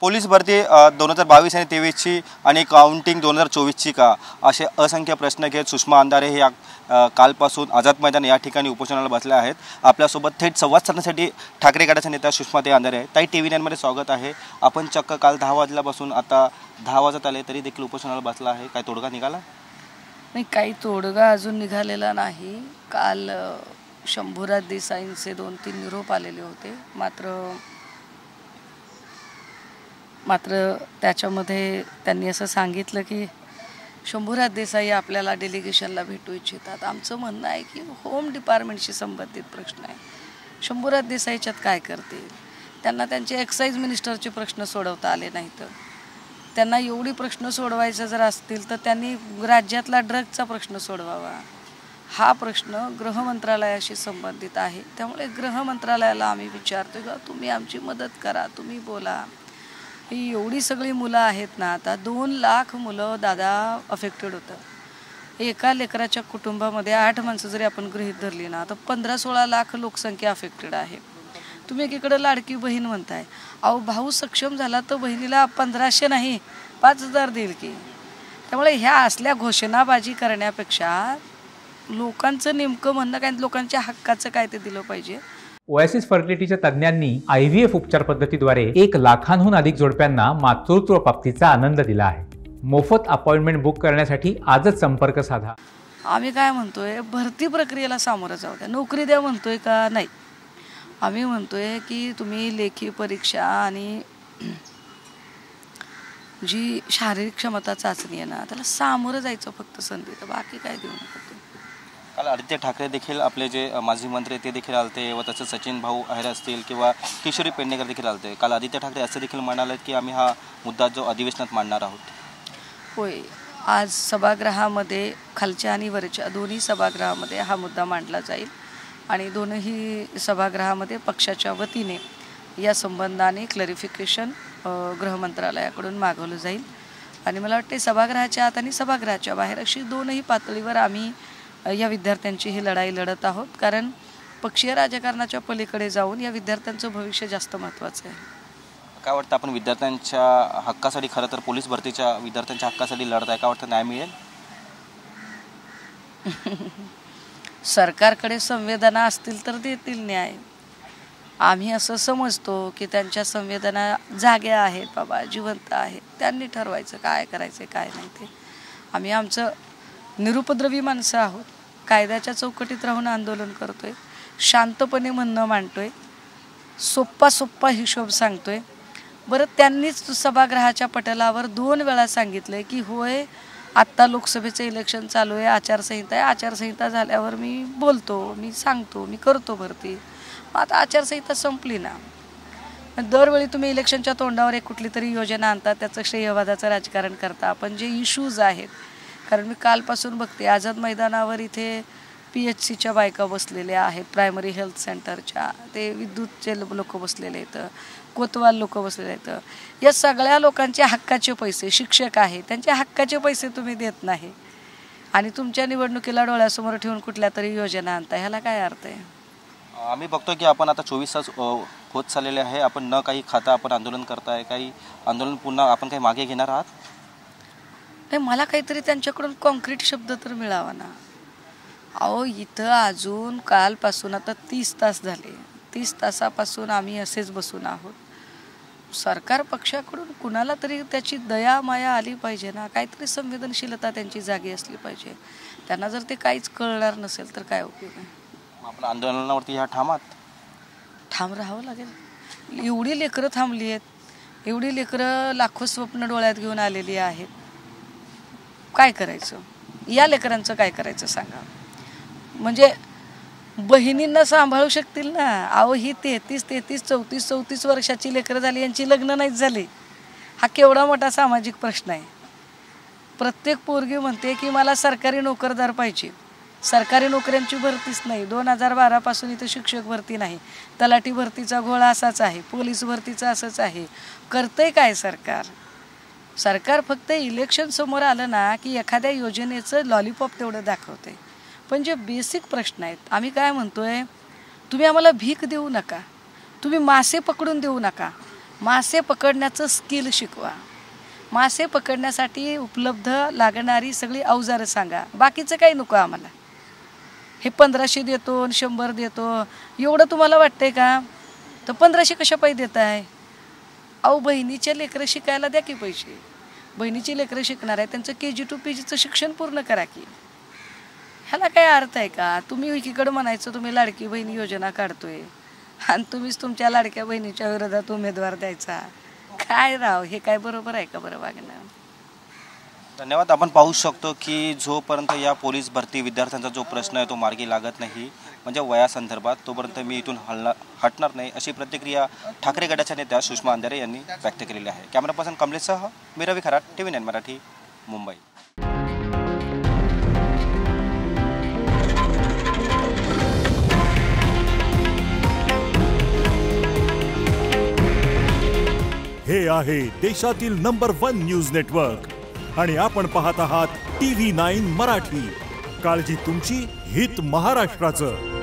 Police भरती 2022 आणि 23ची आणि काउंटिंग 2024ची का असे असंख्य प्रश्न घेत सुषमा अंधारे हे कालपासून आझाद मैदान या ठिकाणी उपोषणाला बसल्या आहेत। आपल्यासोबत थेट संवाद साधण्यासाठी ठाकरे गटाच्या नेत्या सुषमा अंधारे आहेत। ताई TV9 मध्ये स्वागत आहे। आपण चक्क काल 10 वाजल्यापासून आता 10 वाजत आले तरी देखील उपोषणाला बसला आहे, काय तोडगा निघाला? नाही, काही तोडगा अजून निघालेला नाही। काल शंभूराज देसाईंचे 2-3 निरोप आलेले होते, मात्र त्याच्यामध्ये त्यांनी असं सांगितलं की शंभूराज देसाई आपल्याला डेलिगेशनला भेटू इच्छितात। आमचं म्हणणं आहे की होम डिपार्टमेंटशी संबंधित प्रश्न आहे, शंभूराज देसाईच्यात काय करतील? त्यांना त्यांचे एक्साईज मिनिस्टरचे प्रश्न सोडवता आले नाहीत। त्यांना एवढी प्रश्न सोडवायचे जर असतील तर त्यांनी राज्यातला ड्रगचा प्रश्न सोडवावा। हा प्रश्न गृह मंत्रालयाशी संबंधित आहे, त्यामुळे गृह मंत्रालयाला आम्ही विचारतो की तुम्ही आमची मदत करा, तुम्ही बोला। ही एवढी सगळी मुलं आहेत ना, आता 2 लाख मुलं दादा अफेक्टेड होतं। एका लेकराच्या कुटुंबामध्ये 8 माणसं जरी आपण गृहीत धरली ना, तर 15-16 लाख लोकसंख्या अफेक्टेड आहे। तुम्ही एकीकडे लाडकी बहीण म्हणताय, अहो भाऊ सक्षम झाला तर बहिणीला 1500 नाही 5000 देईल की। त्यामुळे ह्या असल्या घोषणाबाजी करण्यापेक्षा लोकांचं नेमकं म्हणणं काय, लोकांच्या हक्काचं काय ते दिलं पाहिजे। ओएसिस फर्टिलिटीच्या तज्ञांनी IVF उपचार पद्धतीद्वारे 1 लाखांहून अधिक जोडप्यांना मातृत्व प्राप्तीचा आनंद दिला आहे। मोफत अपॉइंटमेंट बुक करण्यासाठी आजच संपर्क साधा। आम्ही काय म्हणतोय, भरती प्रक्रियेला सामोरं जाऊ द्या, नोकरी द्या म्हणतोय का नाही? आम्ही म्हणतोय की तुम्ही लेखी परीक्षा आणि जी शारीरिक क्षमता चाचणी आहे ना, त्याला सामोरं जायचं फक्त संधी, तर बाकी काय देऊ नका। काल आदित्य ठाकरे देखील आपले जे माजी मंत्री ते देखील आलते व तसंच सचिन भाऊ अहिरे असतील किंवा किशोरी पेडणेकर देखील आलते। काल आदित्य ठाकरे असं देखील म्हणाले की आम्ही हा मुद्दा जो अधिवेशनात मांडणार आहोत। होय, आज सभागृहामध्ये खालच्या आणि वरच्या दोन्ही सभागृहामध्ये हा मुद्दा मांडला जाईल आणि दोन्ही सभागृहामध्ये पक्षाच्या वतीने या संबंधाने क्लॅरिफिकेशन गृह मंत्रालयाकडून मागवलं जाईल आणि मला वाटते सभागृहाच्या आत आणि सभागृहाच्या बाहेर अशी दोनही पातळीवर आम्ही या विद्यार्थ्यांची ही लढाई लढत आहोत, कारण पक्षीय राजकारणाच्या पलीकडे जाऊन या विद्यार्थ्यांचं भविष्य जास्त महत्त्वाचं आहे। काय वाटतं, आपण विद्यार्थ्यांच्या हक्कासाठी खरं तर पोलीस भरतीच्या विद्यार्थ्यांच्या हक्कासाठी लढत आहे, काय वाटतं न्याय मिळेल? सरकारकडे संवेदना असतील तर देतील न्याय। आम्ही असं समजतो की त्यांच्या संवेदना जाग्या आहेत, बाबा जिवंत आहेत, त्यांनी ठरवायचं काय करायचं काय नाही ते। आम्ही आमचं निरुपद्रवी माणसं आहोत, कायद्याच्या चौकटीत राहून आंदोलन करतोय, शांतपणे म्हणणं मांडतोय, सोप्पा हिशोब सांगतोय। बरं, त्यांनीच सभागृहाच्या पटलावर 2 वेळा सांगितलंय की होय आत्ता लोकसभेचं इलेक्शन चालू आहे, आचारसंहिता आहे, आचारसंहिता झाल्यावर मी बोलतो, मी सांगतो, मी करतो भरती। आता आचारसंहिता संपली ना, दरवेळी तुम्ही इलेक्शनच्या तोंडावर एक कुठली तरी योजना आणता, त्याचं श्रेयवादाचं राजकारण करता। आपण जे इश्यूज आहेत, कारण मी कालपासून बघते आझाद मैदानावर इथे PHCच्या बायका बसलेल्या आहेत, प्रायमरी हेल्थ सेंटरच्या, ते विद्युतचे लोक बसलेले आहेत, कोतवाल लोक बसलेले आहेत। या सगळ्या लोकांच्या हक्काचे पैसे, शिक्षक आहेत त्यांच्या हक्काचे पैसे तुम्ही देत नाही आणि तुमच्या निवडणुकीला डोळ्यासमोर ठेवून कुठल्या तरी योजना आणता, ह्याला काय अर्थ आहे? आम्ही बघतो की आपण आता 24 तास होत चाललेले आहे, आपण न काही खाता आपण आंदोलन करताय, काही आंदोलन पुन्हा आपण काही मागे घेणार आहात? नाही, मला काहीतरी त्यांच्याकडून कॉन्क्रीट शब्द तर मिळावा ना। अहो इथं अजून कालपासून आता 30 तास झाले, 30 तासापासून आम्ही असेच बसून आहोत। सरकार पक्षाकडून कुणाला तरी त्याची दया माया आली पाहिजे ना, काहीतरी संवेदनशीलता त्यांची जागी असली पाहिजे। त्यांना जर ते काहीच कळणार नसेल तर काय उपयोग आहे? आपण आंदोलनावरती ह्या ठाम राहावं लागेल। एवढी लेकरं थांबली आहेत, एवढी लेकरं लाखो स्वप्न डोळ्यात घेऊन आलेली आहेत, काय करायचं? या लेकरांचं काय करायचं सांगा? म्हणजे बहिणींना सांभाळू शकतील ना? अहो ही 33 वर्षाची लेकरं झाली, यांची लग्न नाहीच झाली। हा केवढा मोठा सामाजिक प्रश्न आहे। प्रत्येक पोरगी म्हणते की मला सरकारी नोकरदार पाहिजे, सरकारी नोकऱ्यांची भरतीच नाही। 2012 पासून इथं शिक्षक भरती नाही, तलाठी भरतीचा घोळा असाच आहे, पोलीस भरतीचा असंच आहे। करतंय काय सरकार? सरकार फक्त इलेक्शन समोर आलं ना की एखाद्या योजनेचं लॉलीपॉप तेवढं दाखवते, पण जे बेसिक प्रश्न आहेत, आम्ही काय म्हणतोय, तुम्ही आम्हाला भीक देऊ नका, तुम्ही मासे पकडून देऊ नका, मासे पकडण्याचं स्किल शिकवा. मासे पकडण्यासाठी उपलब्ध लागणारी सगळी अवजारं सांगा. बाकीचं काही नको आम्हाला. हे 1500 देतो आणि 100 देतो एवढं तुम्हाला वाटतंय का? तर 1500 कशा पायी देत आहे? अहो बहिणीचे लेकरं शिकायला द्या की पैसे. बहिणीची लेकरं शिकणार आहे त्यांचं KG to PGचं शिक्षण पूर्ण करा की. ह्याला काय अर्थ आहे का? तुम्ही एकीकडं म्हणायचं तुम्ही लाडकी बहीण योजना काढतोय आणि तुम्हीच तुमच्या लाडक्या बहिणीच्या विरोधात उमेदवार द्यायचा. काय राव, हे काय बरोबर आहे का बरं वागणं? धन्यवाद. आपण पाहू शकतो की जोपर्यंत या पोलीस भरती विद्यार्थ्यांचा जो प्रश्न आहे तो मार्गी लागत नाही, म्हणजे वयासंदर्भात, तोपर्यंत मी इथून हटणार नाही, अशी प्रतिक्रिया ठाकरे गटाच्या नेत्या सुषमा अंधारे यांनी व्यक्त केलेली आहे. कॅमेरा पर्सन कमलेशसह मी रवी खरात, TV9 मराठी, मुंबई. हे आहे देशातील नंबर 1 न्यूज नेटवर्क आणि आपण पाहत आहात TV9 मराठी. काळजी तुमची, हित महाराष्ट्राचं.